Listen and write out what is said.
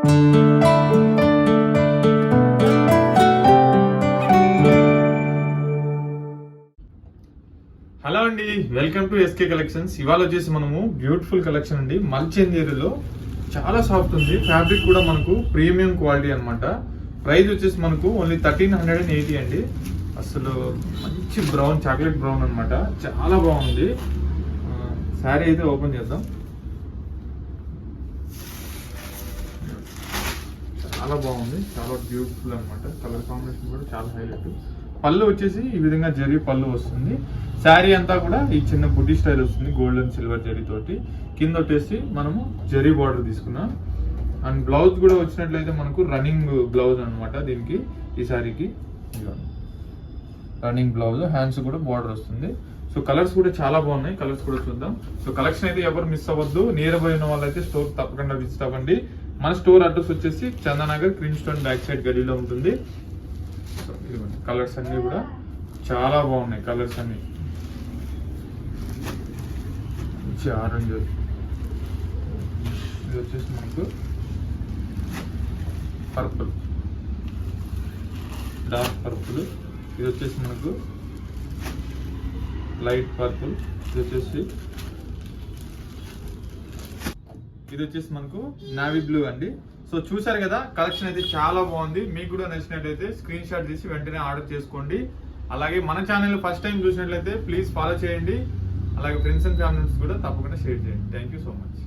Hello అండి, welcome to SK collections. ఇవాళ వచ్చేసి మనము బ్యూటిఫుల్ కలెక్షన్ అండి. మల్చందేరిలో చాలా సాఫ్ట్ ఉంది. ఫ్యాబ్రిక్ కూడా మనకు ప్రీమియం క్వాలిటీ అనమాట. ప్రైస్ వచ్చేసి మనకు ఓన్లీ 1380 అండి. అసలు మంచి బ్రౌన్, చాక్లెట్ బ్రౌన్ అనమాట. చాలా బాగుంది. శారీ అయితే ఓపెన్ చేద్దాం. చాలా బాగుంది, చాలా బ్యూటిఫుల్ అనమాట. కలర్ కాంబినేషన్ కూడా చాలా హైలైట్. పళ్ళు వచ్చేసి ఈ విధంగా జరీ పళ్ళు వస్తుంది. శారీ అంతా కూడా ఈ చిన్న బుడ్డి స్టైల్ వస్తుంది, గోల్డ్ అండ్ సిల్వర్ జరీ తోటి. కింద వచ్చేసి మనము జరీ బార్డర్ తీసుకున్నాం. అండ్ బ్లౌజ్ కూడా వచ్చినట్లయితే మనకు రన్నింగ్ బ్లౌజ్ అనమాట. దీనికి ఈ శారీకి రన్నింగ్ బ్లౌజ్, హ్యాండ్స్ కూడా బార్డర్ వస్తుంది. సో కలర్స్ కూడా చాలా బాగున్నాయి. కలర్స్ కూడా చూద్దాం. సో కలెక్షన్ అయితే ఎవరు మిస్ అవ్వద్దు. నియర్ బై ఉన్న వాళ్ళైతే స్టోర్ తప్పకుండా విజిట్ అవ్వండి. మన స్టోర్ అడ్రస్ వచ్చేసి Chandanagar cream stone back side గలీలో ఉంటుంది. సో ఇదిగోండి, కలర్స్ అన్ని కూడా చాలా బాగున్నాయి. కలర్స్ అన్ని మంచి ఆరెంజ్, ఇది వచ్చేసి మనకు పర్పుల్, డార్క్ పర్పుల్, ఇది వచ్చేసి మనకు లైట్ పర్పుల్, ఇది వచ్చేసి మనకు నావీ బ్లూ అండి. సో చూసారు కదా, కలెక్షన్ అయితే చాలా బాగుంది. మీకు కూడా నచ్చినట్లయితే స్క్రీన్ షాట్ తీసి వెంటనే ఆర్డర్ చేసుకోండి. అలాగే మన ఛానల్ ఫస్ట్ టైం చూసినట్లయితే ప్లీజ్ ఫాలో చేయండి. అలాగే ఫ్రెండ్స్ అండ్ ఫ్యామిలీస్ కూడా తప్పకుండా షేర్ చేయండి. Thank you so much.